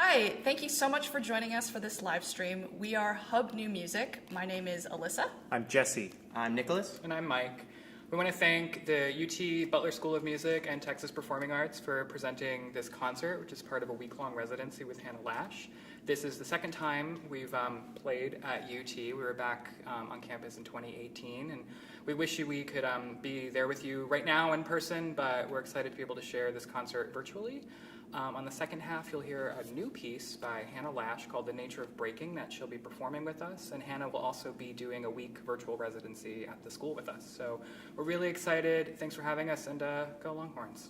Hi, thank you so much for joining us for this live stream. We are Hub New Music. My name is Alyssa. I'm Jesse. I'm Nicholas. And I'm Mike. We want to thank the UT Butler School of Music and Texas Performing Arts for presenting this concert, which is part of a week-long residency with Hannah Lash. This is the second time we've played at UT. We were back on campus in 2018, and we wish we could be there with you right now in person, but we're excited to be able to share this concert virtually. On the second half, you'll hear a new piece by Hannah Lash called The Nature of Breaking that she'll be performing with us, and Hannah will also be doing a week virtual residency at the school with us. So we're really excited. Thanks for having us, and go Longhorns.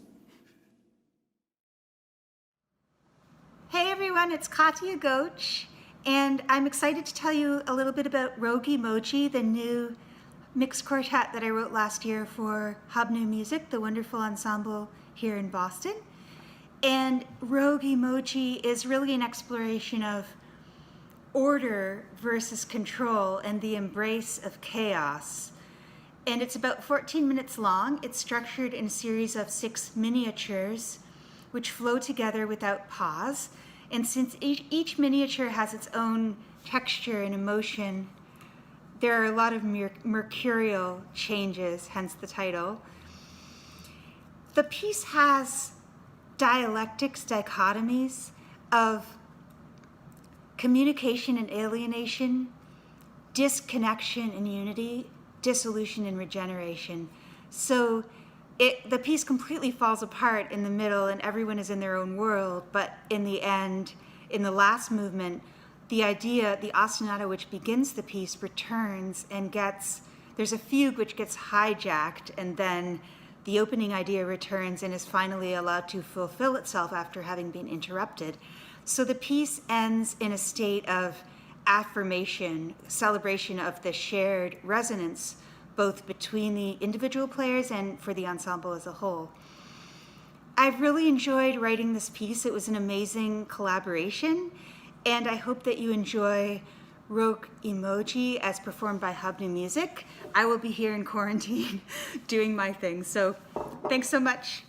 Hey everyone, it's Kati Agócs, and I'm excited to tell you a little bit about Rogue Emoji, the new mixed quartet that I wrote last year for Hub New Music, the wonderful ensemble here in Boston. And Rogue Emoji is really an exploration of order versus control and the embrace of chaos. And it's about 14 minutes long. It's structured in a series of 6 miniatures which flow together without pause. And since each miniature has its own texture and emotion, there are a lot of mercurial changes, hence the title. The piece has dialectics, dichotomies of communication and alienation, disconnection and unity, dissolution and regeneration. So the piece completely falls apart in the middle and everyone is in their own world, but in the end, in the last movement, the idea, the ostinato which begins the piece returns and there's a fugue which gets hijacked, and then the opening idea returns and is finally allowed to fulfill itself after having been interrupted. So the piece ends in a state of affirmation, celebration of the shared resonance, both between the individual players and for the ensemble as a whole. I've really enjoyed writing this piece. It was an amazing collaboration, and I hope that you enjoy Rogue Emoji as performed by Hub New Music. I will be here in quarantine doing my thing, so thanks so much.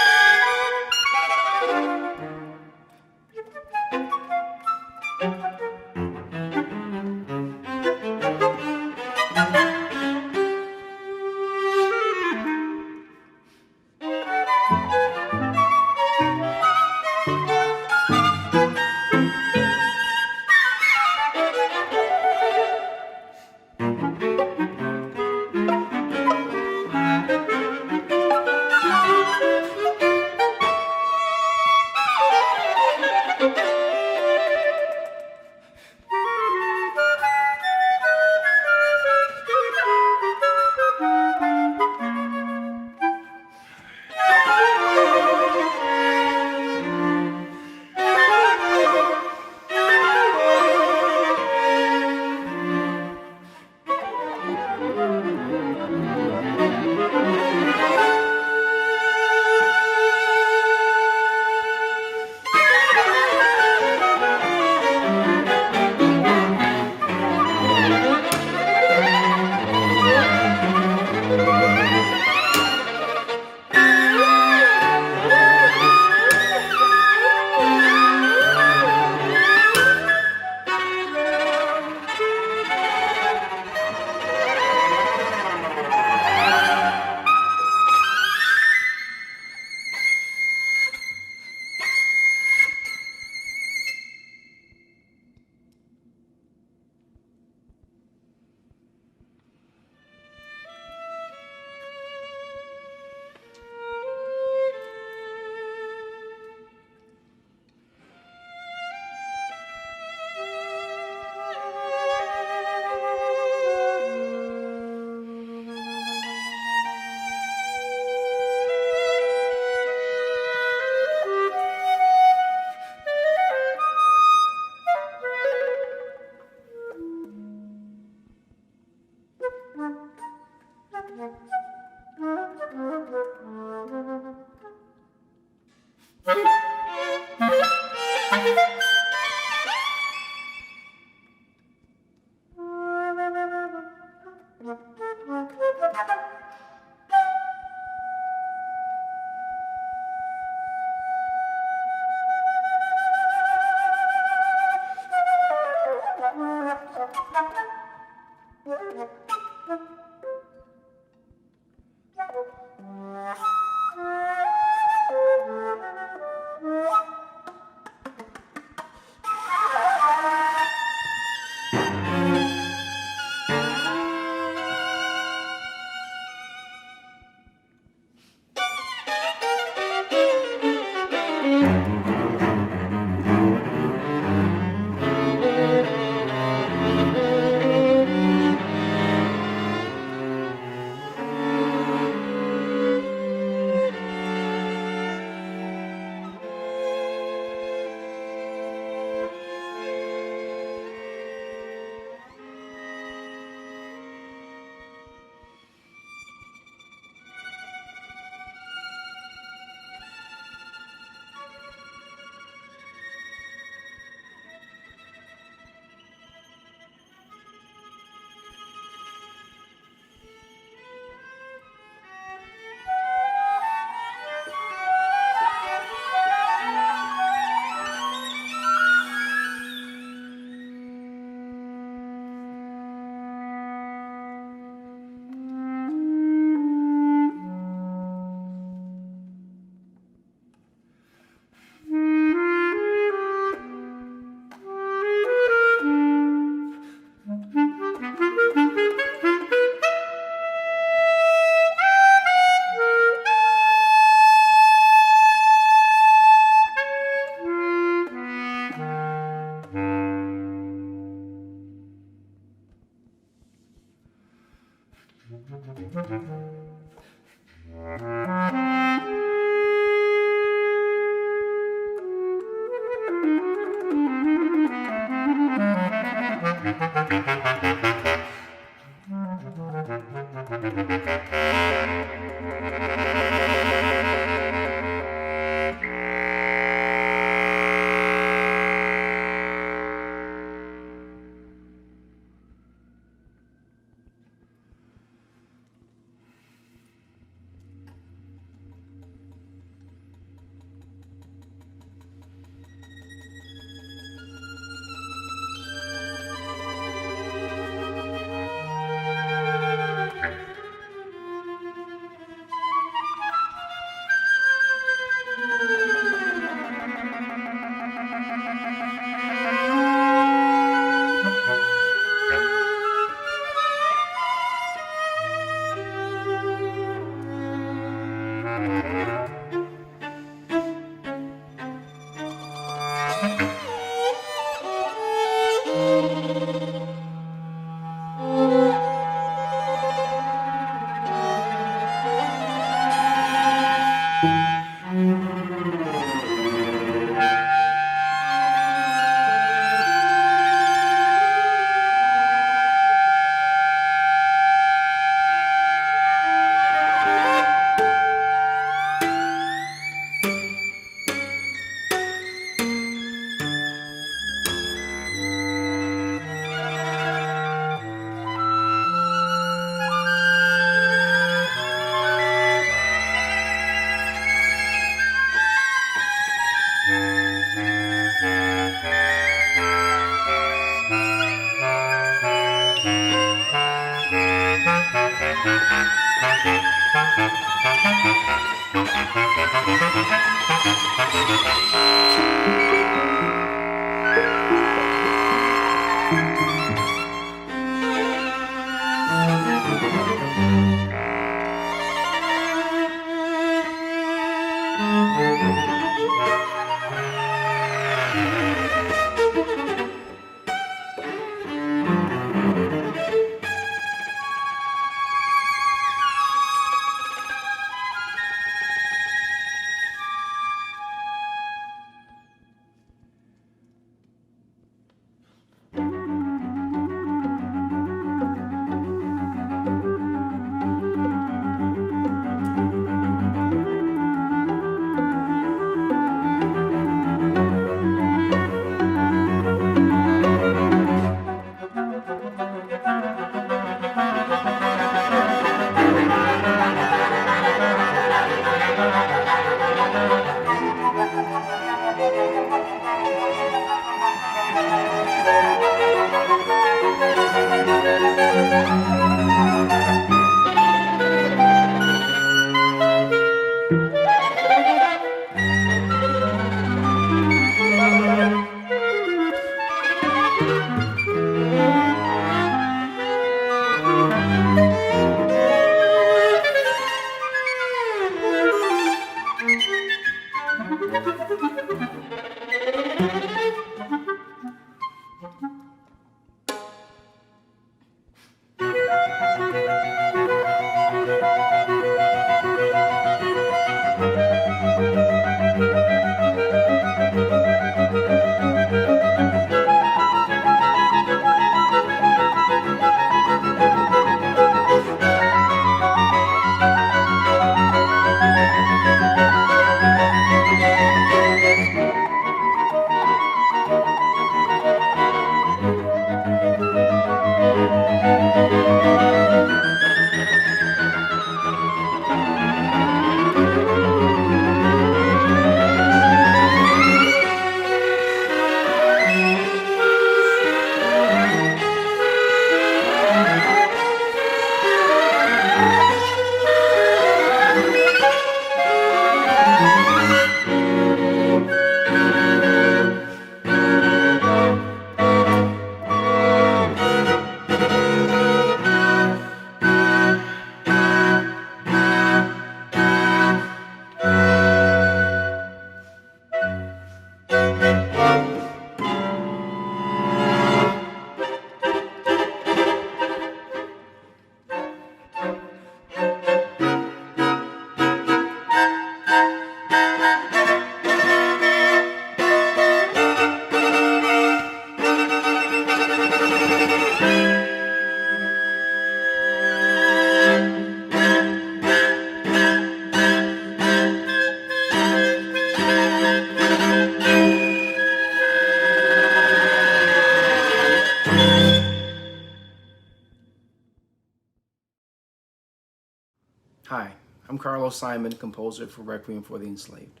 Hi, I'm Carlos Simon, composer for Requiem for the Enslaved.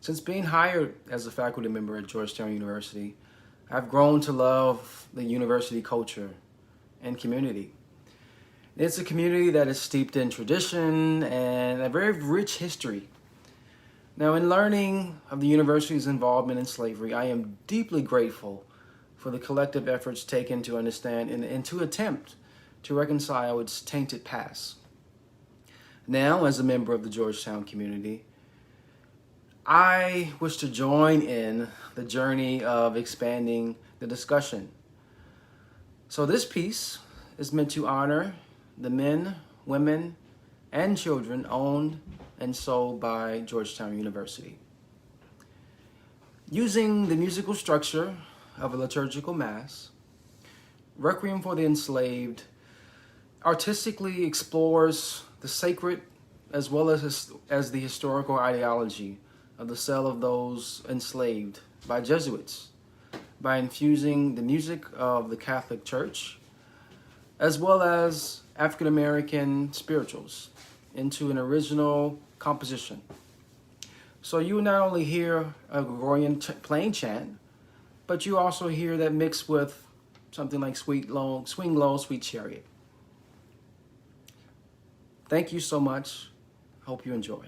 Since being hired as a faculty member at Georgetown University, I've grown to love the university culture and community. It's a community that is steeped in tradition and a very rich history. Now, in learning of the university's involvement in slavery, I am deeply grateful for the collective efforts taken to understand and to attempt to reconcile its tainted past. Now, as a member of the Georgetown community, I wish to join in the journey of expanding the discussion. So this piece is meant to honor the men, women, and children owned and sold by Georgetown University. Using the musical structure of a liturgical mass, Requiem for the Enslaved artistically explores the sacred as well as the historical ideology of the sale of those enslaved by Jesuits by infusing the music of the Catholic Church as well as African American spirituals into an original composition. So you not only hear a Gregorian plain chant, but you also hear that mixed with something like Swing Low, Sweet Chariot. Thank you so much. Hope you enjoy.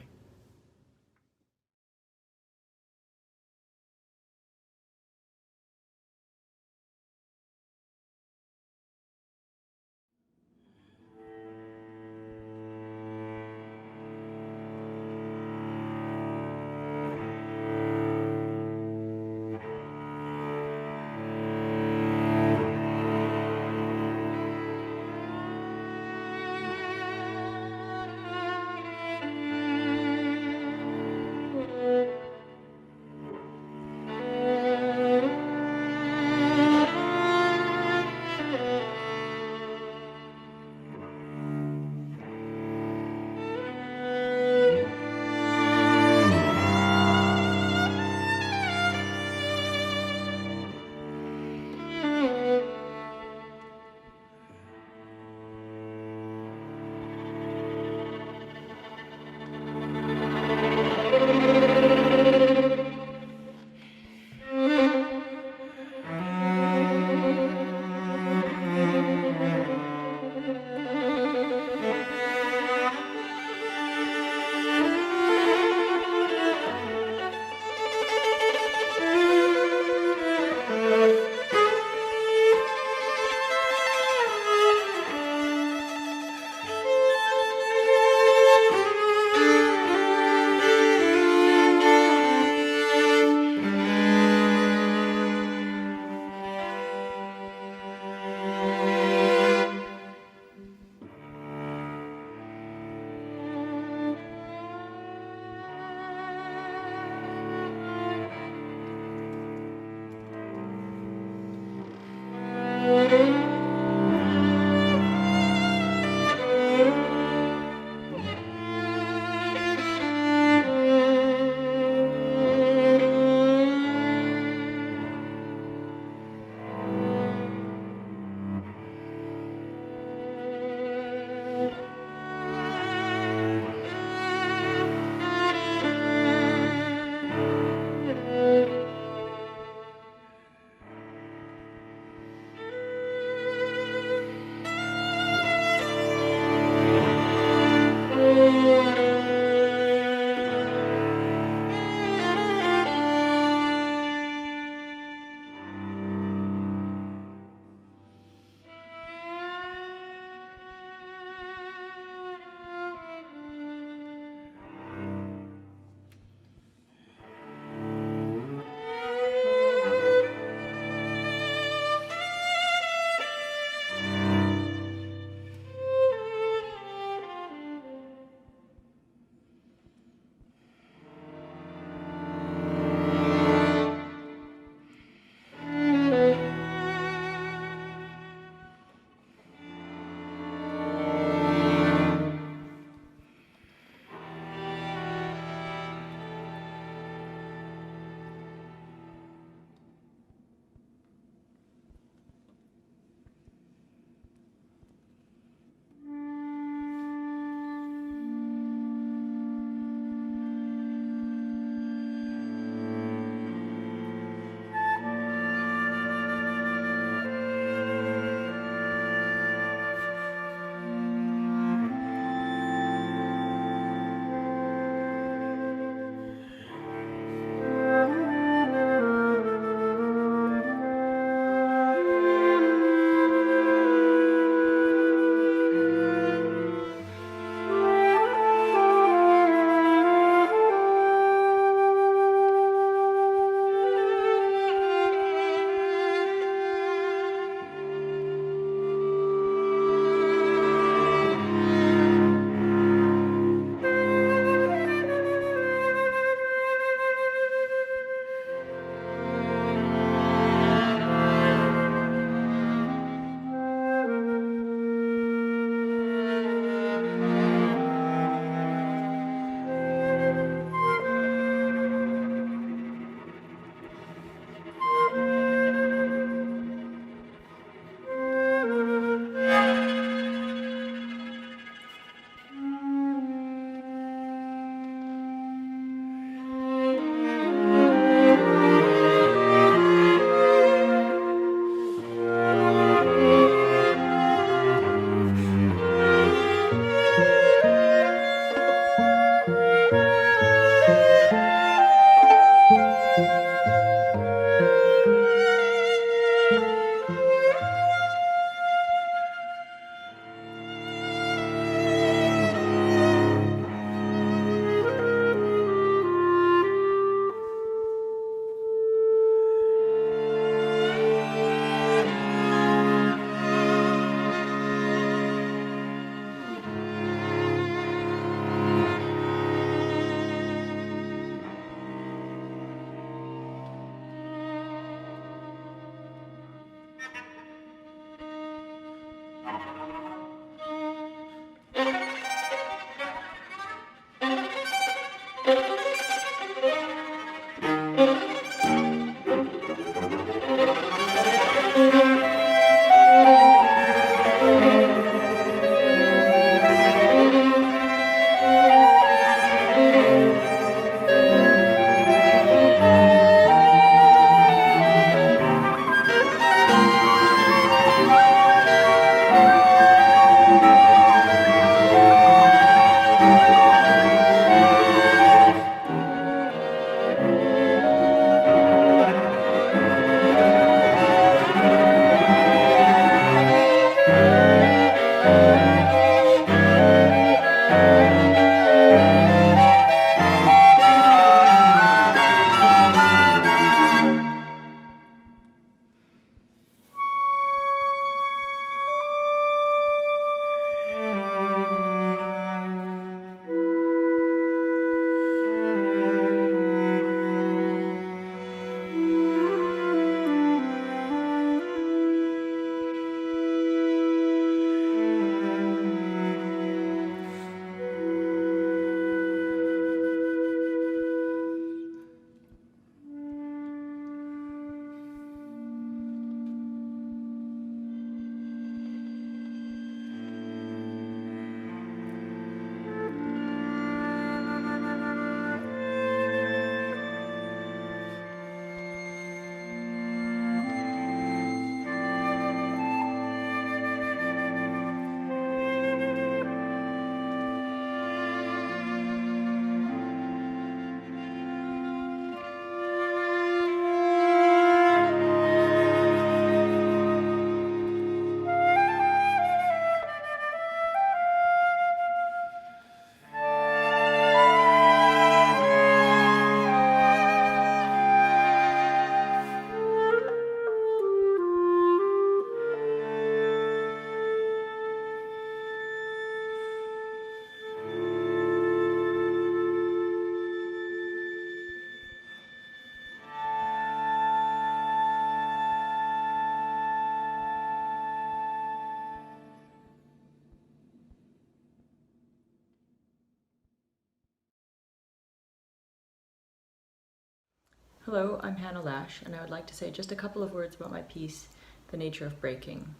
Hello, I'm Hannah Lash, and I would like to say just a couple of words about my piece, The Nature of Breaking.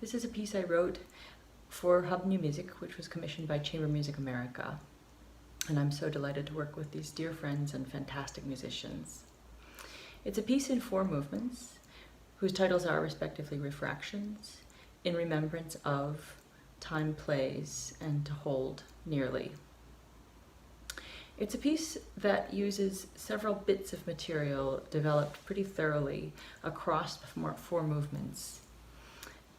This is a piece I wrote for Hub New Music, which was commissioned by Chamber Music America, and I'm so delighted to work with these dear friends and fantastic musicians. It's a piece in 4 movements, whose titles are respectively Refractions, In Remembrance of, Time Plays, and To Hold Nearly. It's a piece that uses several bits of material developed pretty thoroughly across the 4 movements.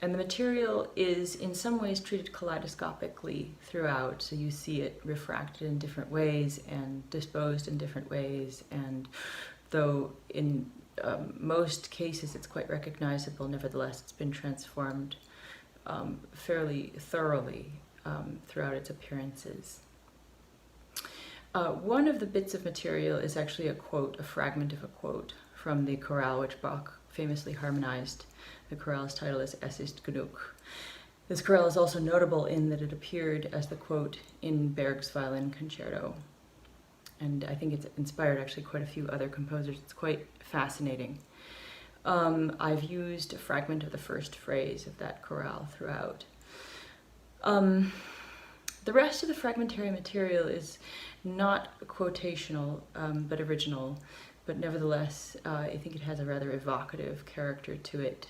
And the material is in some ways treated kaleidoscopically throughout, so you see it refracted in different ways and disposed in different ways, and though in most cases it's quite recognizable, nevertheless it's been transformed fairly thoroughly throughout its appearances. One of the bits of material is actually a quote, a fragment of a quote from the chorale which Bach famously harmonized. The chorale's title is Es ist genug. This chorale is also notable in that it appeared as the quote in Berg's Violin Concerto. And I think it's inspired actually quite a few other composers. It's quite fascinating. I've used a fragment of the first phrase of that chorale throughout. The rest of the fragmentary material is not quotational, but original, but nevertheless, I think it has a rather evocative character to it,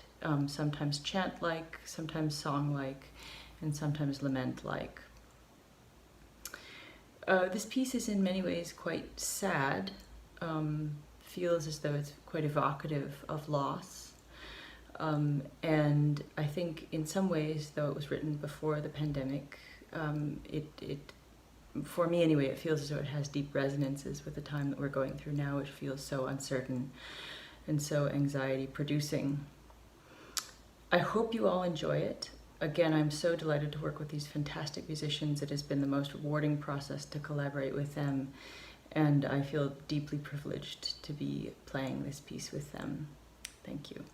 sometimes chant-like, sometimes song-like, and sometimes lament-like. This piece is in many ways quite sad, feels as though it's quite evocative of loss, and I think in some ways, though it was written before the pandemic, for me anyway, it feels as though it has deep resonances with the time that we're going through now, which feels so uncertain and so anxiety-producing. I hope you all enjoy it. Again, I'm so delighted to work with these fantastic musicians. It has been the most rewarding process to collaborate with them, and I feel deeply privileged to be playing this piece with them. Thank you.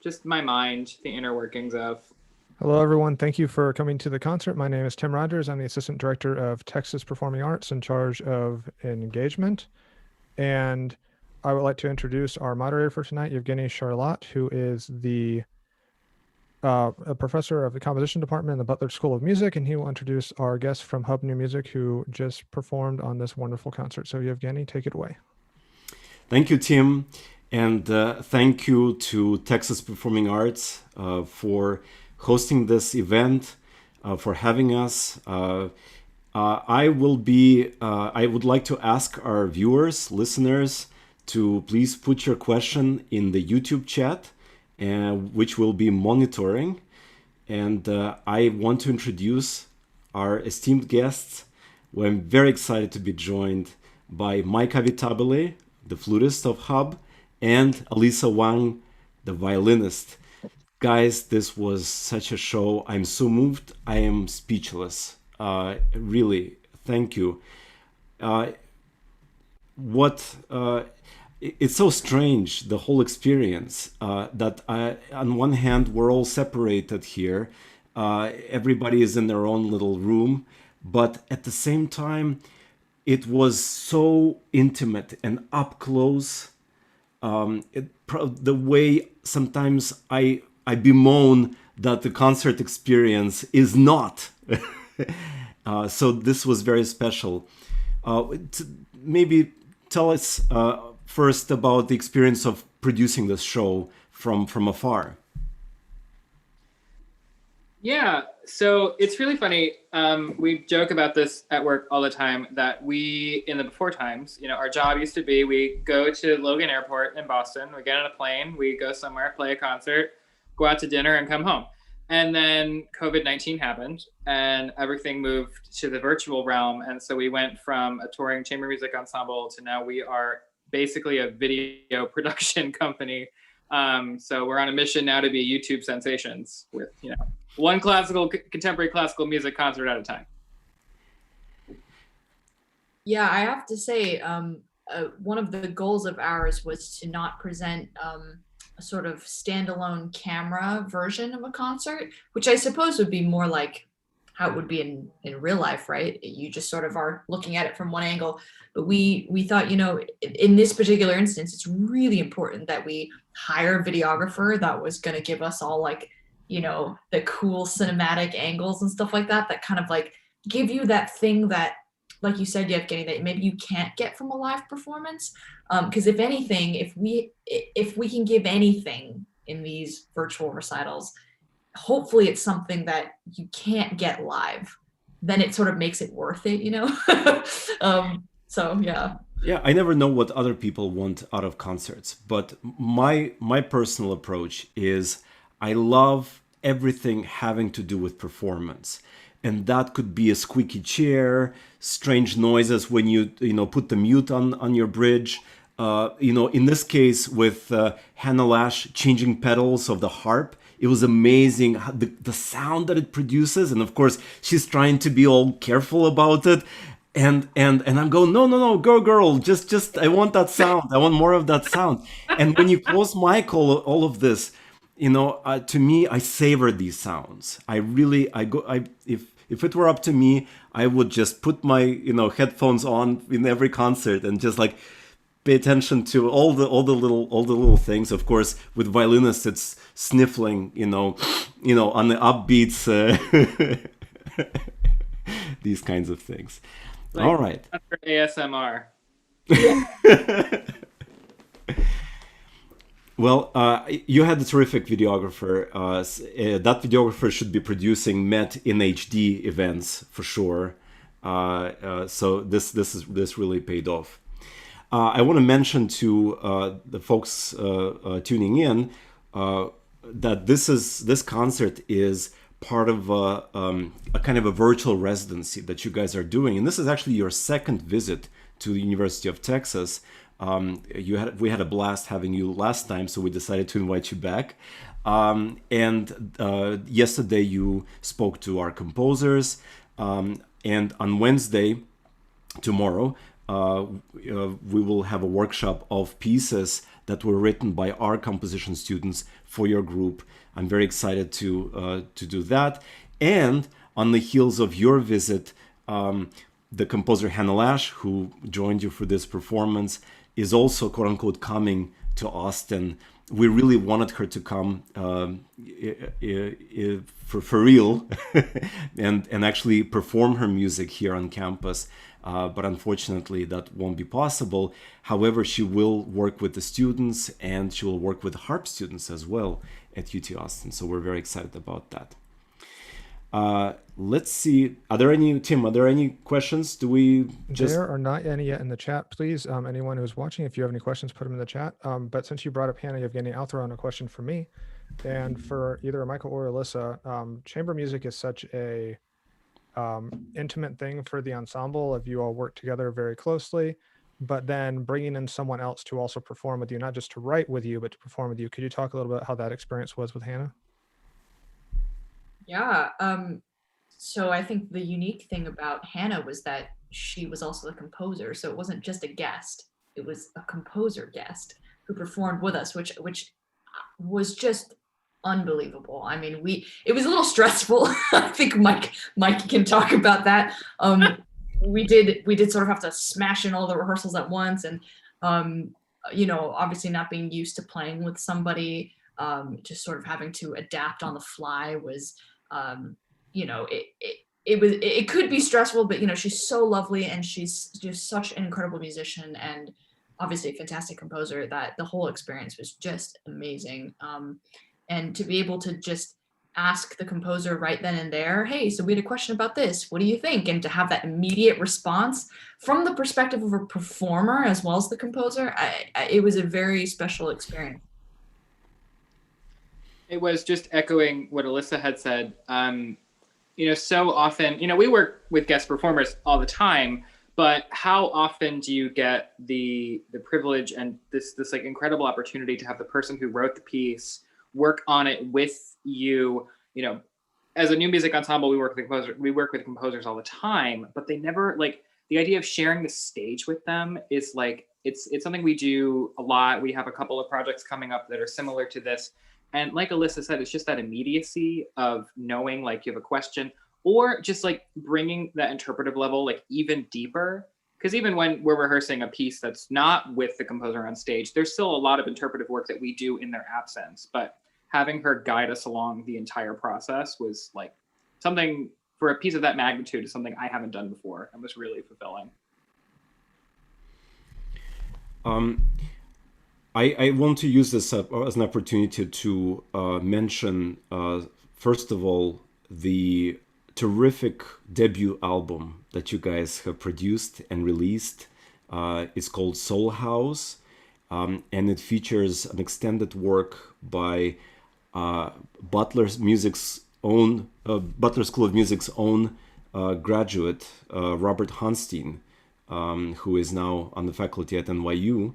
just my mind, the inner workings of. Hello, everyone. Thank you for coming to the concert. My name is Tim Rogers. I'm the Assistant Director of Texas Performing Arts in charge of engagement. And I would like to introduce our moderator for tonight, Evgeny Charlotte, who is a professor of the composition department in the Butler School of Music, and he will introduce our guest from Hub New Music who just performed on this wonderful concert. So Evgeny, take it away. Thank you, Tim. And thank you to Texas Performing Arts for hosting this event, for having us. I would like to ask our viewers, listeners, to please put your question in the YouTube chat, which we'll be monitoring. And I want to introduce our esteemed guests, who I'm very excited to be joined by Mike Avitabile, the flutist of Hub, and Alyssa Wang, the violinist. Guys, this was such a show. I'm so moved. I am speechless. Really, thank you. It's so strange, the whole experience, that on one hand, we're all separated here. Everybody is in their own little room. But at the same time, it was so intimate and up close. The way sometimes I bemoan that the concert experience is not. So this was very special. Maybe tell us first about the experience of producing this show from afar. Yeah, so it's really funny. We joke about this at work all the time, that we, in the before times, our job used to be, we go to Logan Airport in Boston, we get on a plane, we go somewhere, play a concert, go out to dinner and come home. And then COVID-19 happened and everything moved to the virtual realm. And so we went from a touring chamber music ensemble to now we are basically a video production company. So we're on a mission now to be YouTube sensations with, one contemporary classical music concert at a time. Yeah, I have to say, one of the goals of ours was to not present a sort of standalone camera version of a concert, which I suppose would be more like how it would be in real life, right? You just sort of are looking at it from one angle. But we thought, in this particular instance, it's really important that we hire a videographer that was going to give us all the cool cinematic angles and stuff like that, that kind of give you that thing that, like you said, Evgeny, that maybe you can't get from a live performance. Because if anything, if we can give anything in these virtual recitals, hopefully it's something that you can't get live. Then it sort of makes it worth it, So yeah. Yeah, I never know what other people want out of concerts, but my personal approach is I love everything having to do with performance. And that could be a squeaky chair, strange noises when you put the mute on your bridge. In this case with Hannah Lash changing pedals of the harp, it was amazing the sound that it produces. And of course, she's trying to be all careful about it. And I'm going, no, girl, just I want that sound. I want more of that sound. And when you close mic all of this, to me, I savor these sounds. If it were up to me, I would just put my headphones on in every concert and just pay attention to all the little things. Of course, with violinists, it's sniffling, on the upbeats, these kinds of things. All right. ASMR. Well, you had a terrific videographer. That videographer should be producing Met in HD events for sure. So this really paid off. I want to mention to the folks tuning in that this concert is part of a kind of a virtual residency that you guys are doing, and this is actually your second visit to the University of Texas. We had a blast having you last time, so we decided to invite you back. And yesterday you spoke to our composers, and on Wednesday, tomorrow, we will have a workshop of pieces that were written by our composition students for your group. I'm very excited to do that. And on the heels of your visit, the composer Hannah Lash, who joined you for this performance, is also, quote unquote, coming to Austin. We really wanted her to come for real and actually perform her music here on campus. But unfortunately, that won't be possible. However, she will work with the students, and she will work with Harp students as well at UT Austin. So we're very excited about that. Let's see. Are there any questions? Do we just... There are not any yet in the chat. Please, anyone who's watching, if you have any questions, put them in the chat. But since you brought up Hannah Yevgeny, I'll throw in a question for me. And for either Michael or Alyssa, chamber music is such a intimate thing for the ensemble. If you all work together very closely, but then bringing in someone else to also perform with you, not just to write with you, but to perform with you. Could you talk a little bit how that experience was with Hannah? Yeah. So I think the unique thing about Hannah was that she was also the composer. So it wasn't just a guest, it was a composer guest who performed with us, which was just unbelievable. I mean, it was a little stressful. I think Mike can talk about that. We did sort of have to smash in all the rehearsals at once, and obviously not being used to playing with somebody, just sort of having to adapt on the fly was, it could be stressful, but she's so lovely, and she's just such an incredible musician, and obviously a fantastic composer, that the whole experience was just amazing. And to be able to just ask the composer right then and there, hey, so we had a question about this, what do you think? And to have that immediate response from the perspective of a performer as well as the composer, it was a very special experience. It was just echoing what Alyssa had said. So often, we work with guest performers all the time, but how often do you get the privilege and this like incredible opportunity to have the person who wrote the piece work on it with you? As a new music ensemble, we work with composers all the time, but they never, like, the idea of sharing the stage with them is like, it's something we do a lot. We have a couple of projects coming up that are similar to this. And like Alyssa said, it's just that immediacy of knowing, like, you have a question, or just like bringing that interpretive level like even deeper. Because even when we're rehearsing a piece that's not with the composer on stage, there's still a lot of interpretive work that we do in their absence. But having her guide us along the entire process was like something, for a piece of that magnitude, is something I haven't done before and was really fulfilling. I want to use this as an opportunity to mention, first of all, the terrific debut album that you guys have produced and released. It's called Soul House, and it features an extended work by Butler School of Music's own graduate, Robert Honstein, who is now on the faculty at NYU.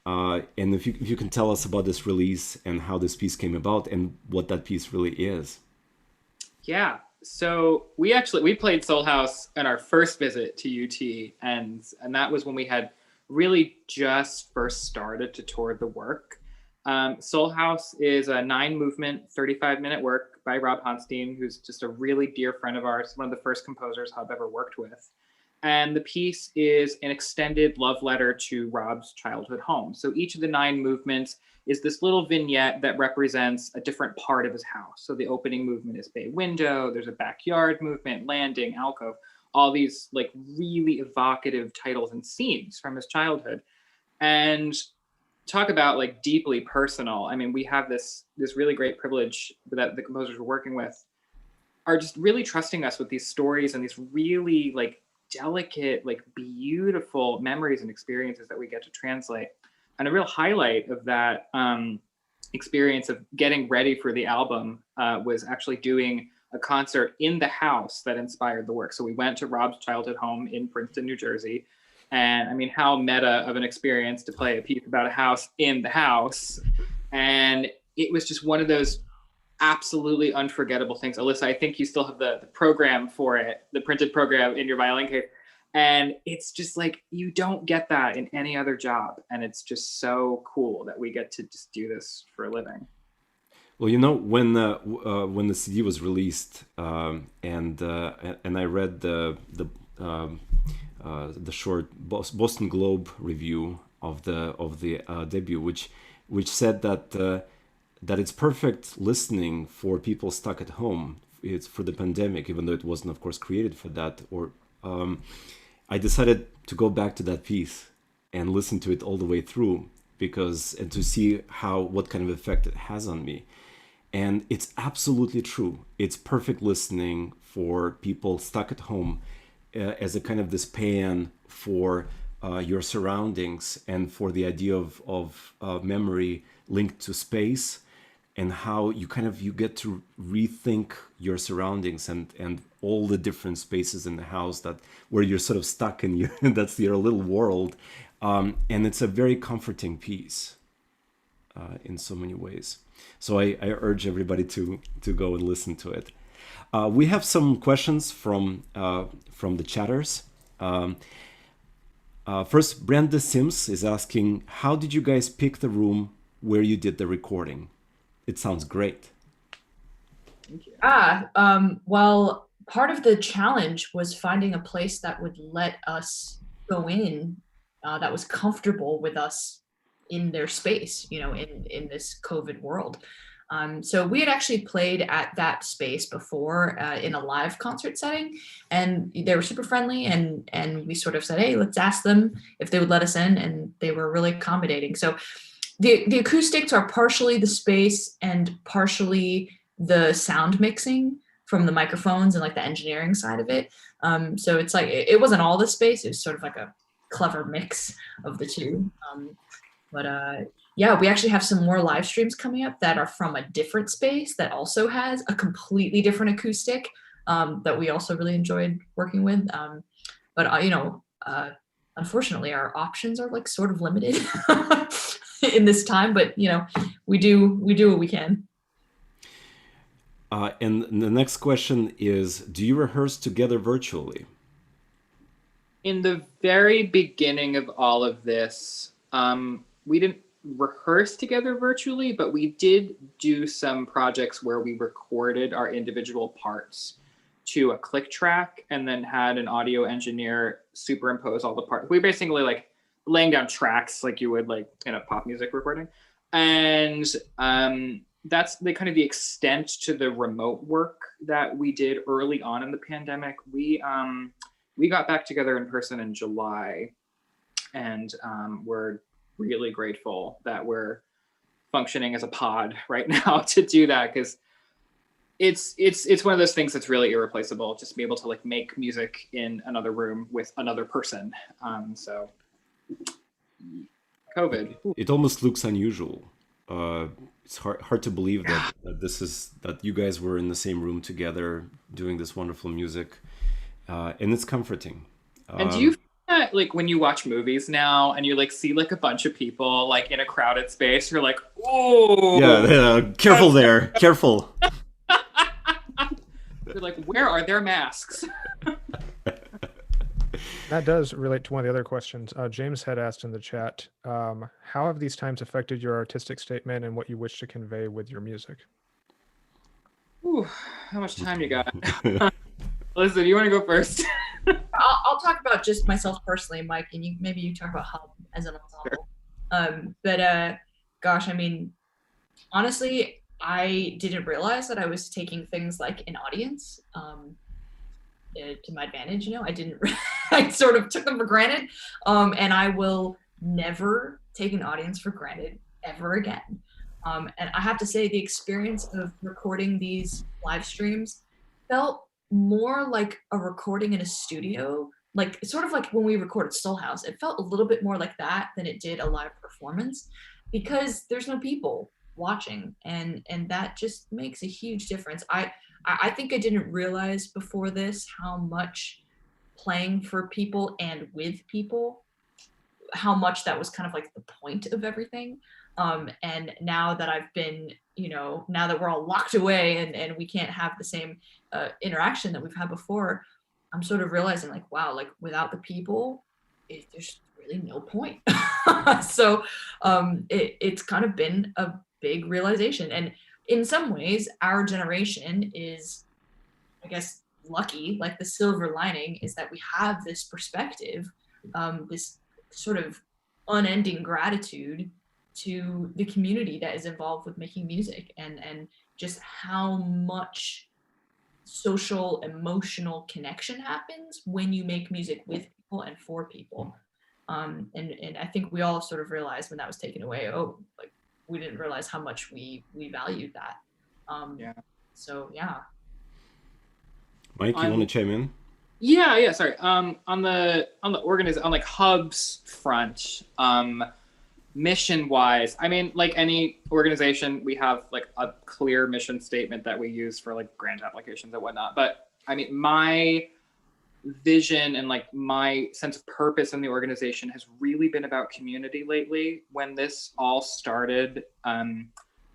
And if you can tell us about this release and how this piece came about and what that piece really is. Yeah, so we played Soul House on our first visit to UT, and that was when we had really just first started to tour the work. Soul House is a 9-movement, 35-minute work by Rob Honstein, who's just a really dear friend of ours, one of the first composers Hub ever worked with. And the piece is an extended love letter to Rob's childhood home. So each of the 9 movements is this little vignette that represents a different part of his house. So the opening movement is bay window, there's a backyard movement, landing, alcove, all these like really evocative titles and scenes from his childhood. And talk about like deeply personal. I mean, we have this really great privilege that the composers we're working with are just really trusting us with these stories and these really like delicate, like beautiful memories and experiences that we get to translate. And a real highlight of that experience of getting ready for the album was actually doing a concert in the house that inspired the work. So we went to Rob's childhood home in Princeton, New Jersey. And I mean, how meta of an experience to play a piece about a house in the house. And it was just one of those absolutely unforgettable things. Alyssa, I think you still have the program for it, the printed program in your violin case. And it's just like, you don't get that in any other job. And it's just so cool that we get to just do this for a living. Well, when the CD was released, and I read the short Boston Globe review of the debut, which said that it's perfect listening for people stuck at home. It's for the pandemic, even though it wasn't, of course, created for that. Or I decided to go back to that piece and listen to it all the way through, and to see what kind of effect it has on me. And it's absolutely true. It's perfect listening for people stuck at home, as a kind of this pan for your surroundings, and for the idea of memory linked to space, and how you get to rethink your surroundings and all the different spaces in the house where you're sort of stuck in that's your little world. And it's a very comforting piece in so many ways. So I urge everybody to go and listen to it. We have some questions from the chatters. First, Brenda Sims is asking, how did you guys pick the room where you did the recording? It sounds great. Thank you. Well, part of the challenge was finding a place that would let us go in, that was comfortable with us in their space, in this COVID world. So we had actually played at that space before in a live concert setting, and they were super friendly, and we sort of said, hey, let's ask them if they would let us in, and they were really accommodating. So the acoustics are partially the space and partially the sound mixing from the microphones and like the engineering side of it. So it's like, it wasn't all the space, it was sort of like a clever mix of the two. Yeah, we actually have some more live streams coming up that are from a different space that also has a completely different acoustic, that we also really enjoyed working with. Unfortunately, our options are like sort of limited in this time, but we do what we can. And the next question is, do you rehearse together virtually? In the very beginning of all of this, we didn't rehearse together virtually, but we did do some projects where we recorded our individual parts to a click track and then had an audio engineer superimpose all the parts. We basically like laying down tracks like you would like in a pop music recording. And that's the kind of the extent to the remote work that we did early on in the pandemic. We got back together in person in July, and we're really grateful that we're functioning as a pod right now to do that, because it's one of those things that's really irreplaceable, just to be able to like make music in another room with another person. So COVID. It almost looks unusual. It's hard to believe that that you guys were in the same room together doing this wonderful music, and it's comforting. And do you feel that, like, when you watch movies now and you like see like a bunch of people like in a crowded space, you're like, oh yeah, careful there, careful. You're like, where are their masks? That does relate to one of the other questions. James had asked in the chat, how have these times affected your artistic statement and what you wish to convey with your music? Ooh, how much time you got? Alyssa, do you want to go first? I'll talk about just myself personally, Mike, and maybe you talk about Harp as an ensemble. Sure. Gosh, I mean, honestly, I didn't realize that I was taking things like an audience to my advantage. I didn't. I sort of took them for granted, and I will never take an audience for granted ever again. And I have to say, the experience of recording these live streams felt more like a recording in a studio, like sort of like when we recorded Soul House. It felt a little bit more like that than it did a live performance, because there's no people watching, and that just makes a huge difference. I think I didn't realize before this how much playing for people and with people, how much that was kind of like the point of everything. And now that I've been, now that we're all locked away and we can't have the same interaction that we've had before, I'm sort of realizing like, wow, like without the people, there's really no point. So it's kind of been a big realization. And in some ways, our generation is, I guess, lucky. Like the silver lining is that we have this perspective, this sort of unending gratitude to the community that is involved with making music, and just how much social emotional connection happens when you make music with people and for people. And I think we all sort of realized when that was taken away, oh, like we didn't realize how much we valued that. So yeah. Mike, you want to chime in? Yeah, sorry. On like Hub's front, mission wise, I mean, like any organization, we have like a clear mission statement that we use for like grant applications and whatnot. But I mean, my vision and like my sense of purpose in the organization has really been about community lately. When this all started,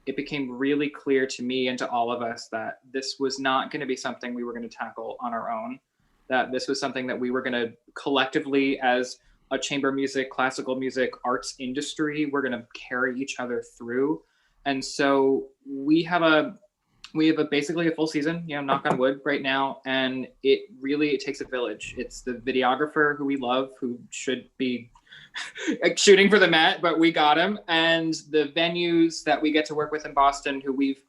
it became really clear to me and to all of us that this was not going to be something we were going to tackle on our own, that this was something that we were going to collectively, as a chamber music, classical music, arts industry, we're going to carry each other through. And so we have basically a full season, knock on wood right now. And it takes a village. It's the videographer who we love, who should be shooting for the Met, but we got him. And the venues that we get to work with in Boston, who we've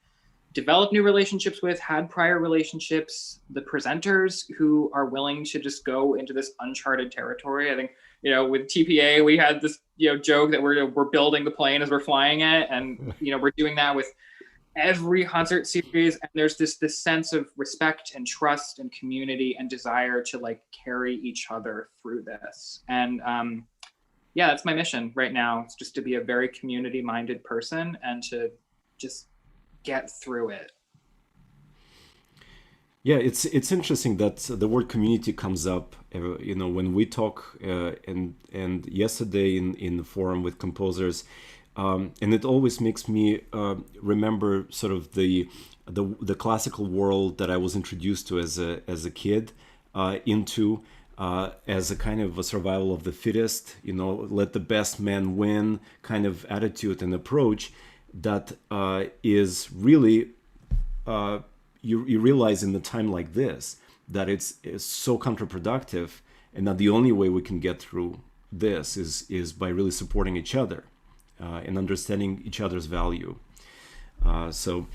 developed new relationships with, had prior relationships, the presenters who are willing to just go into this uncharted territory. I think, with TPA, we had this, joke that we're building the plane as we're flying it. And, we're doing that with every concert series. And there's this sense of respect and trust and community and desire to like carry each other through this. And that's my mission right now. It's just to be a very community-minded person and to just get through it. Yeah, it's interesting that the word community comes up, when we talk, and yesterday in the forum with composers, and it always makes me remember sort of the classical world that I was introduced to as a kid, into as a kind of a survival of the fittest, let the best man win kind of attitude and approach that is really. You realize in a time like this that it's so counterproductive, and that the only way we can get through this is by really supporting each other and understanding each other's value. So,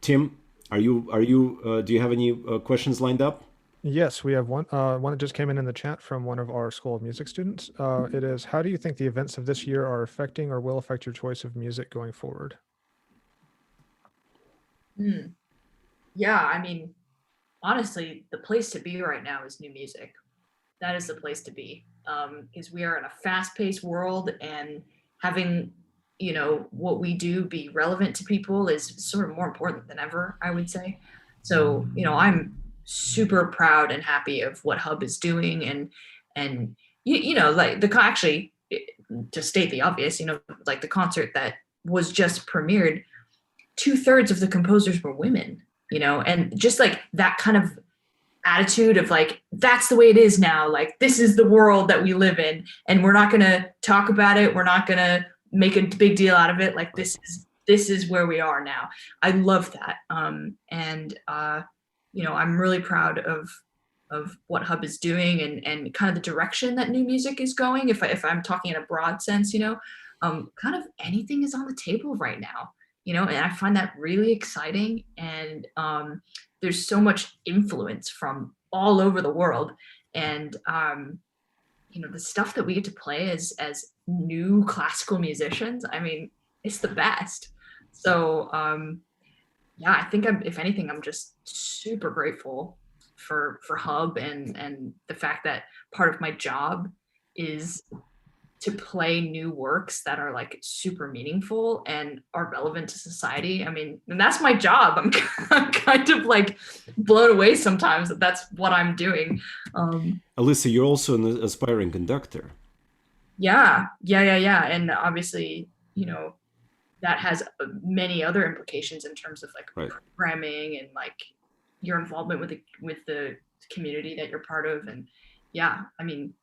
Tim, do you have any questions lined up? Yes, we have one that just came in the chat from one of our School of Music students. It is, how do you think the events of this year are affecting or will affect your choice of music going forward? Yeah, I mean, honestly, the place to be right now is new music. That is the place to be, because we are in a fast-paced world, and having, what we do be relevant to people is sort of more important than ever, I would say. So, I'm super proud and happy of what Hub is doing, and like to state the obvious, like the concert that was just premiered, 2/3 of the composers were women. And just like that kind of attitude of like, that's the way it is now. Like, this is the world that we live in, and we're not going to talk about it. We're not going to make a big deal out of it. Like, this is where we are now. I love that. I'm really proud of what Hub is doing and kind of the direction that new music is going. If I'm talking in a broad sense, kind of anything is on the table right now. And I find that really exciting. And there's so much influence from all over the world. And, the stuff that we get to play as new classical musicians, I mean, it's the best. So, I think if anything, I'm just super grateful for Hub and the fact that part of my job is to play new works that are like super meaningful and are relevant to society. I mean, and that's my job. I'm kind of like blown away sometimes that that's what I'm doing. Alyssa, you're also an aspiring conductor. Yeah. And obviously, that has many other implications in terms of like right. programming and like, your involvement with the community that you're part of. And yeah, I mean,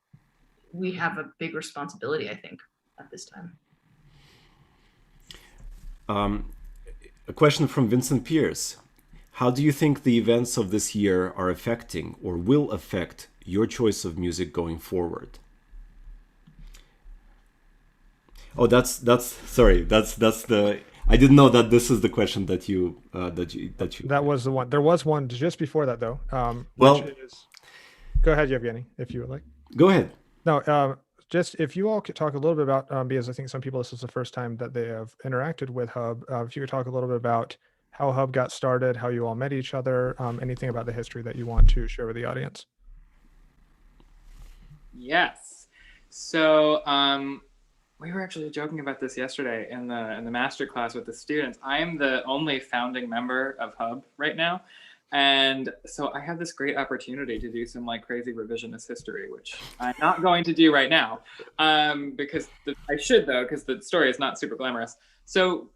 we have a big responsibility, I think, at this time. A question from Vincent Pierce. How do you think the events of this year are affecting or will affect your choice of music going forward? Oh, that's the. I didn't know that this is the question that you. That was the one. There was one just before that though. Well, which is, go ahead, Yevgeny, if you would like. Go ahead. No, just if you all could talk a little bit about, because I think some people, this is the first time that they have interacted with Hub. If you could talk a little bit about how Hub got started, how you all met each other, anything about the history that you want to share with the audience. Yes. So we were actually joking about this yesterday in the master class with the students. I'm the only founding member of Hub right now. And so I have this great opportunity to do some like crazy revisionist history, which I'm not going to do right now, because I should though, because the story is not super glamorous. So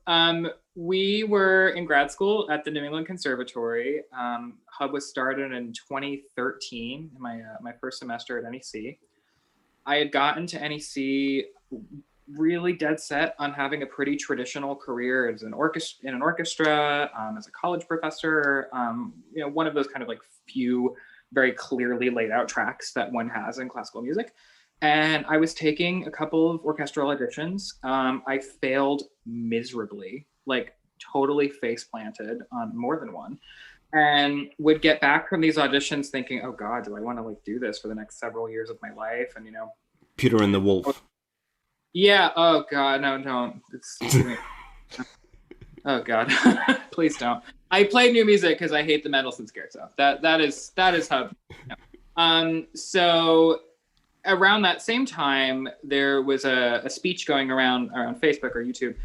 we were in grad school at the New England Conservatory. Hub was started in 2013, in my first semester at NEC. I had gotten to NEC really dead set on having a pretty traditional career as in an orchestra, as a college professor, one of those kind of like few very clearly laid out tracks that one has in classical music. And I was taking a couple of orchestral auditions. I failed miserably, like totally face planted on more than one, and would get back from these auditions thinking, oh God, do I want to like do this for the next several years of my life? And Peter and the Wolf. Yeah. Oh God, no, don't. Oh God, please don't. I play new music because I hate the Mendelssohn Scherzo. That is how. So around that same time, there was a speech going around Facebook or YouTube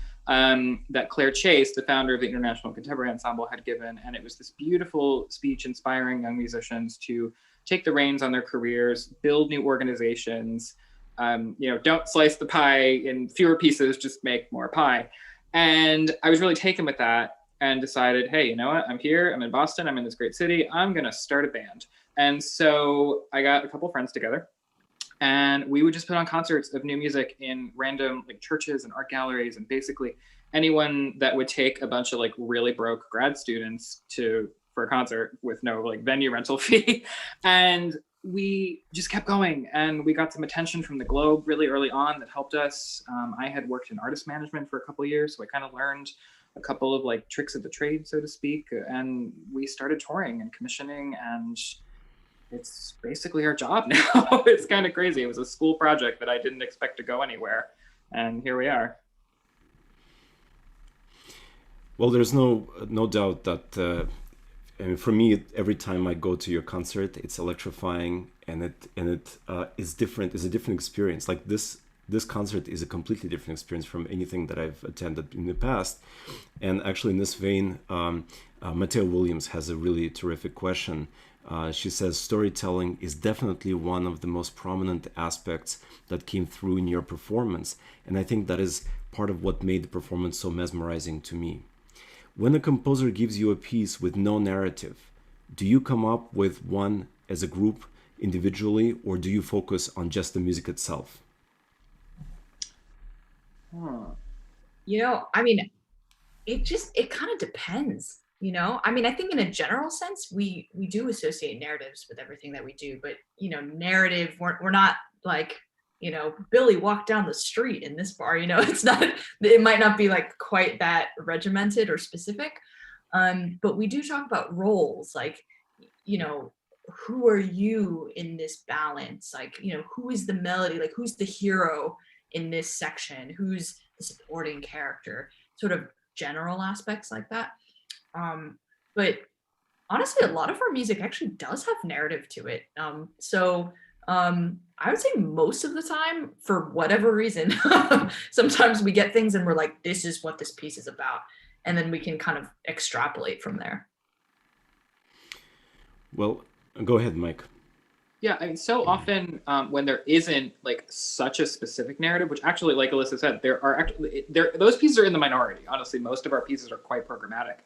that Claire Chase, the founder of the International Contemporary Ensemble, had given, and it was this beautiful speech inspiring young musicians to take the reins on their careers, build new organizations. Don't slice the pie in fewer pieces, just make more pie. And I was really taken with that and decided, hey, you know what? I'm here, I'm in Boston, I'm in this great city, I'm gonna start a band. And so I got a couple of friends together and we would just put on concerts of new music in random like churches and art galleries, and basically anyone that would take a bunch of like really broke grad students for a concert with no like venue rental fee. And we just kept going, and we got some attention from the Globe really early on that helped us. I had worked in artist management for a couple of years, so I kind of learned a couple of like tricks of the trade, so to speak, and we started touring and commissioning, and it's basically our job now. It's kind of crazy. It was a school project that I didn't expect to go anywhere, and here we are. Well, there's no doubt that for me, every time I go to your concert, it's electrifying, and it is different. It's a different experience. Like this concert is a completely different experience from anything that I've attended in the past. And actually, in this vein, Mateo Williams has a really terrific question. She says, storytelling is definitely one of the most prominent aspects that came through in your performance. And I think that is part of what made the performance so mesmerizing to me. When a composer gives you a piece with no narrative, do you come up with one as a group individually, or do you focus on just the music itself? I mean, it kind of depends, I mean, I think in a general sense, we do associate narratives with everything that we do, but, narrative, we're not like, Billy walked down the street in this bar, it's not, it might not be like quite that regimented or specific. But we do talk about roles, like, who are you in this balance? Like, who is the melody? Like, who's the hero in this section? Who's the supporting character? Sort of general aspects like that. But honestly, a lot of our music actually does have narrative to it. I would say most of the time, for whatever reason, sometimes we get things and we're like, this is what this piece is about. And then we can kind of extrapolate from there. Well, go ahead, Mike. Yeah, I mean, so often when there isn't like such a specific narrative, which actually, like Alyssa said, those pieces are in the minority. Honestly, most of our pieces are quite programmatic.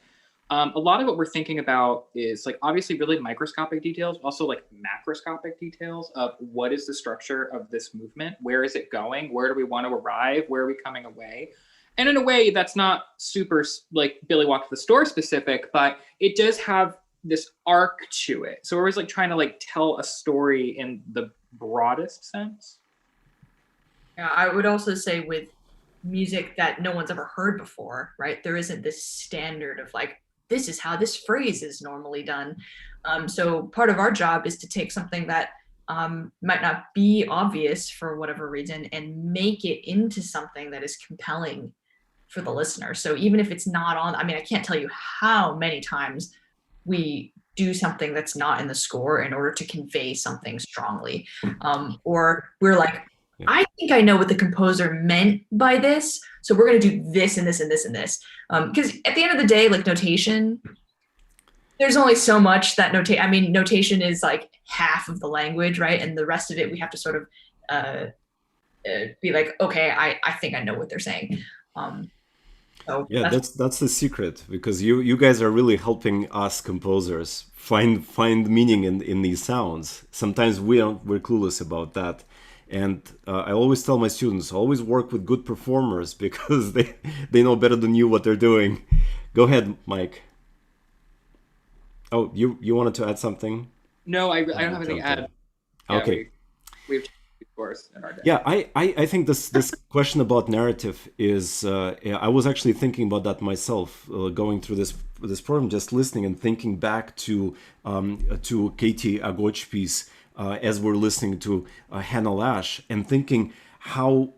A lot of what we're thinking about is like obviously really microscopic details, also like macroscopic details of what is the structure of this movement, where is it going, where do we want to arrive, where are we coming away, and in a way that's not super like Billy Walked to the Store specific, but it does have this arc to it. So we're always like trying to like tell a story in the broadest sense. Yeah, I would also say with music that no one's ever heard before, right? There isn't this standard of like, this is how this phrase is normally done. So part of our job is to take something that might not be obvious for whatever reason and make it into something that is compelling for the listener. So even if it's not on, I mean, I can't tell you how many times we do something that's not in the score in order to convey something strongly. Or we're like, I think I know what the composer meant by this, so we're going to do this and this and this and this. Because at the end of the day, like notation, there's only so much that notation is like half of the language, right? And the rest of it, we have to sort of be like, okay, I think I know what they're saying. So yeah, that's the secret, because you guys are really helping us composers find meaning in these sounds. Sometimes we're clueless about that. And I always tell my students, always work with good performers, because they know better than you what they're doing. Go ahead, Mike. Oh, you wanted to add something? No, I don't have anything to add. Yeah, okay. We've course in our day. Yeah, I think this question about narrative is, I was actually thinking about that myself, going through this program, just listening and thinking back to Kati Agócs piece, as we're listening to Hannah Lash, and thinking how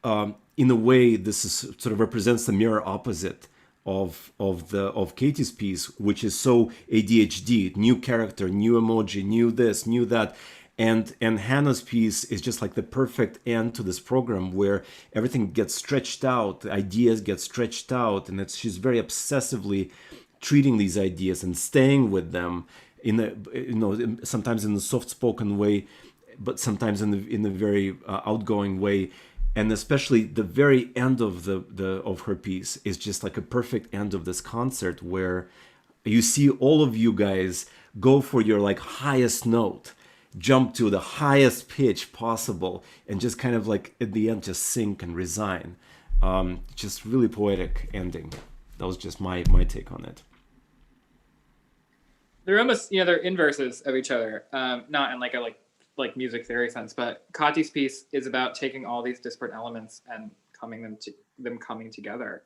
in a way this is sort of represents the mirror opposite of Kati's piece, which is so ADHD, new character, new emoji, new this, new that. And Hannah's piece is just like the perfect end to this program, where everything gets stretched out, the ideas get stretched out, and she's very obsessively treating these ideas and staying with them in a, sometimes in a soft-spoken way, but sometimes in a very outgoing way. And especially the very end of of her piece is just like a perfect end of this concert, where you see all of you guys go for your like highest note, jump to the highest pitch possible, and just kind of like at the end just sink and resign. Just really poetic ending. That was just my take on it. They're almost, they're inverses of each other, not in like a like music theory sense, but Kati's piece is about taking all these disparate elements and them coming together,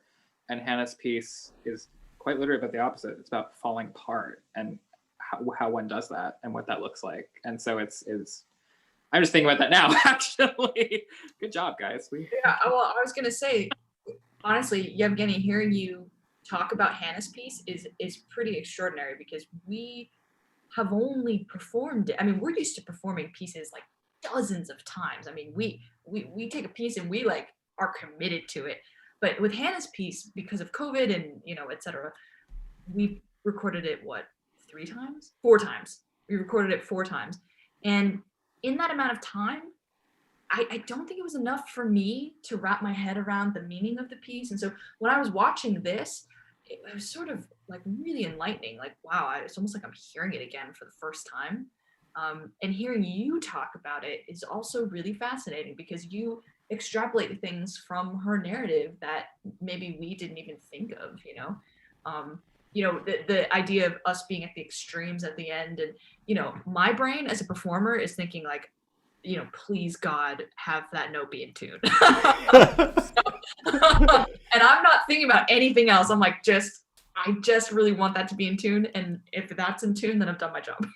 and Hannah's piece is quite literally about the opposite. It's about falling apart and how one does that and what that looks like. And so it's I'm just thinking about that now, actually. Good job, guys. Yeah, well, I was gonna say, honestly, Yevgeny, hearing you talk about Hannah's piece is pretty extraordinary, because we have only performed it. I mean, we're used to performing pieces like dozens of times. I mean, we take a piece and we like are committed to it. But with Hannah's piece, because of COVID and et cetera, we recorded it 3 times? 4 times. We recorded it 4 times. And in that amount of time, I don't think it was enough for me to wrap my head around the meaning of the piece. And so when I was watching this, it was sort of like really enlightening. Like, wow, it's almost like I'm hearing it again for the first time. And hearing you talk about it is also really fascinating, because you extrapolate things from her narrative that maybe we didn't even think of, the idea of us being at the extremes at the end. And, my brain as a performer is thinking like, please God, have that note be in tune. And I'm not thinking about anything else. I'm like, I just really want that to be in tune. And if that's in tune, then I've done my job.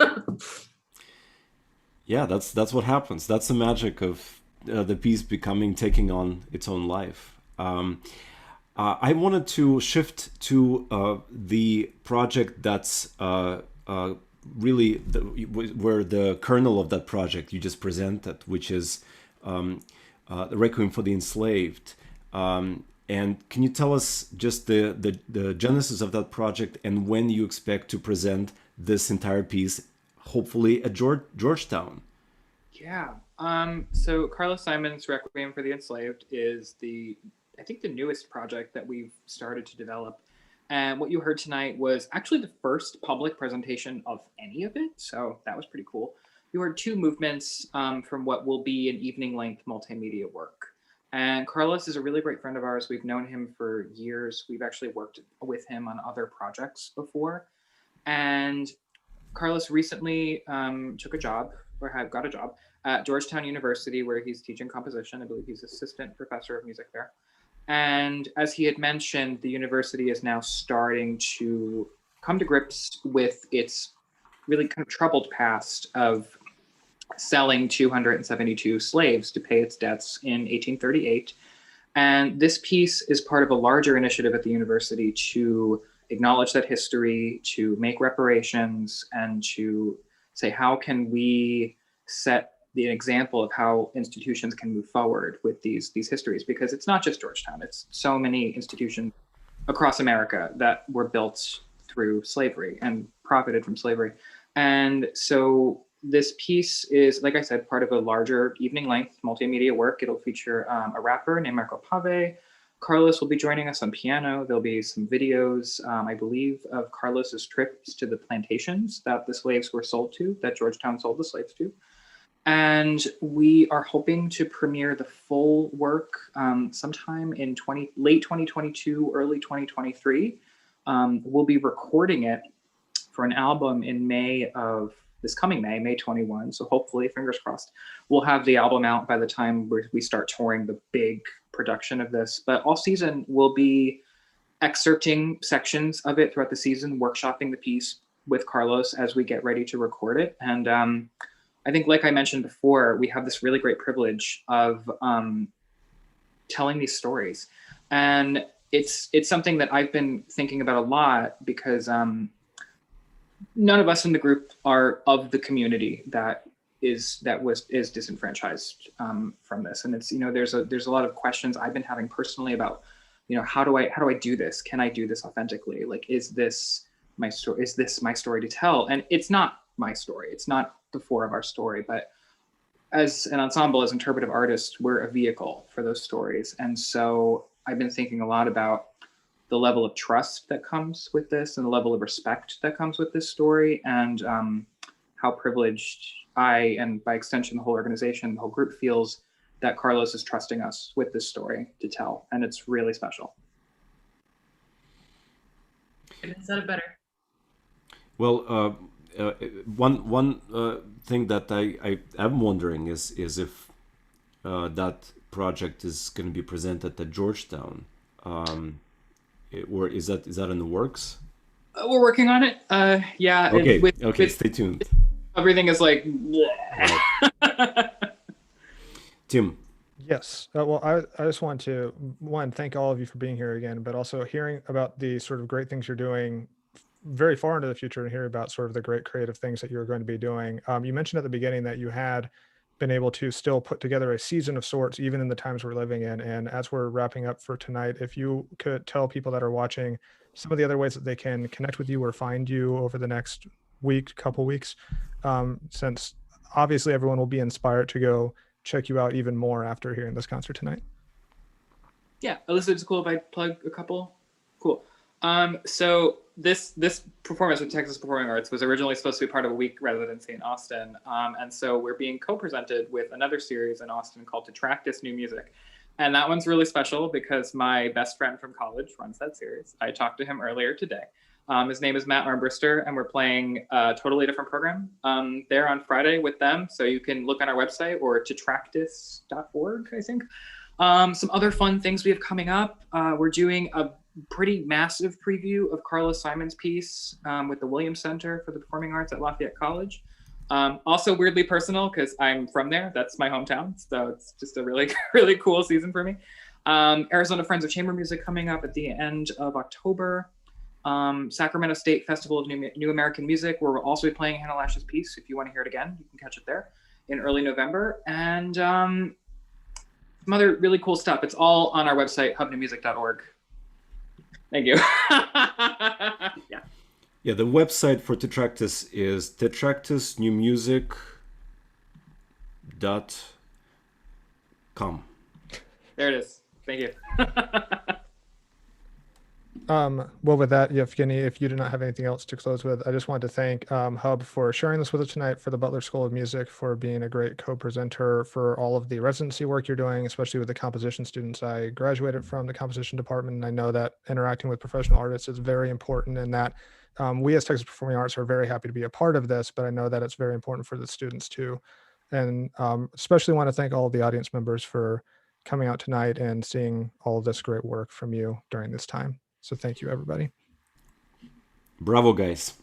Yeah, that's what happens. That's the magic of the piece taking on its own life. I wanted to shift to the project that's really where the kernel of that project you just presented, which is the Requiem for the Enslaved. And can you tell us just the genesis of that project, and when you expect to present this entire piece, hopefully at Georgetown? Yeah. So Carlos Simon's Requiem for the Enslaved is I think the newest project that we've started to develop. And what you heard tonight was actually the first public presentation of any of it, so that was pretty cool. You heard two movements from what will be an evening-length multimedia work. And Carlos is a really great friend of ours. We've known him for years. We've actually worked with him on other projects before. And Carlos recently took a job, or got a job, at Georgetown University, where he's teaching composition. I believe he's assistant professor of music there. And as he had mentioned, the university is now starting to come to grips with its really kind of troubled past of selling 272 slaves to pay its debts in 1838. And this piece is part of a larger initiative at the university to acknowledge that history, to make reparations, and to say, how can we set the example of how institutions can move forward with these histories? Because it's not just Georgetown, it's so many institutions across America that were built through slavery and profited from slavery. And so this piece is, like I said, part of a larger evening-length multimedia work. It'll feature a rapper named Marco Pave. Carlos will be joining us on piano. There'll be some videos, I believe, of Carlos's trips to the plantations that the slaves were sold to, that Georgetown sold the slaves to. And we are hoping to premiere the full work sometime in late 2022, early 2023. We'll be recording it for an album in May of this coming May 21. So hopefully, fingers crossed, we'll have the album out by the time we start touring the big production of this. But all season, we'll be excerpting sections of it throughout the season, workshopping the piece with Carlos as we get ready to record it. And I think, like I mentioned before, we have this really great privilege of telling these stories. And it's something that I've been thinking about a lot, because none of us in the group are of the community that is disenfranchised from this. And it's, there's a lot of questions I've been having personally about, how do I do this? Can I do this authentically? Like, is this my story? Is this my story to tell? And it's not my story. It's not the four of our story, but as an ensemble, as interpretive artists, we're a vehicle for those stories. And so I've been thinking a lot about the level of trust that comes with this, and the level of respect that comes with this story, and how privileged I, and by extension the whole organization, the whole group, feels that Carlos is trusting us with this story to tell. And it's really special. Is that better? Well, one thing that I am wondering is if that project is going to be presented at Georgetown, or is that in the works? We're working on it. Yeah. Okay. Stay tuned. Everything is like. Tim. Yes. Well, I just want to, thank all of you for being here again, but also hearing about the sort of great things you're doing very far into the future, and hear about sort of the great creative things that you're going to be doing. You mentioned at the beginning that you had been able to still put together a season of sorts, even in the times we're living in. And as we're wrapping up for tonight, if you could tell people that are watching some of the other ways that they can connect with you or find you over the next couple weeks, since obviously everyone will be inspired to go check you out even more after hearing this concert tonight. Yeah, Alyssa, it's cool if I plug a couple? Cool. So this performance with Texas Performing Arts was originally supposed to be part of a week residency in Austin. And so we're being co-presented with another series in Austin called Detractus New Music. And that one's really special because my best friend from college runs that series. I talked to him earlier today. His name is Matt Armbruster, and we're playing a totally different program there on Friday with them. So you can look on our website or detractus.org, I think. Some other fun things we have coming up. We're doing a pretty massive preview of Carlos Simon's piece with the Williams Center for the Performing Arts at Lafayette College. Also weirdly personal because I'm from there. That's my hometown. So it's just a really, really cool season for me. Arizona Friends of Chamber Music coming up at the end of October. Sacramento State Festival of New American Music, where we'll also be playing Hannah Lash's piece. If you want to hear it again, you can catch it there in early November. And some other really cool stuff. It's all on our website, hubnewmusic.org. Thank you. Yeah, the website for Detractus is detractusnewmusic.com. There it is. Thank you. Well, with that, Evgeny, if you do not have anything else to close with, I just wanted to thank Hub for sharing this with us tonight, for the Butler School of Music, for being a great co-presenter, for all of the residency work you're doing, especially with the composition students. I graduated from the composition department, and I know that interacting with professional artists is very important, and that we as Texas Performing Arts are very happy to be a part of this, but I know that it's very important for the students too. And especially want to thank all of the audience members for coming out tonight and seeing all of this great work from you during this time. So thank you, everybody. Bravo, guys.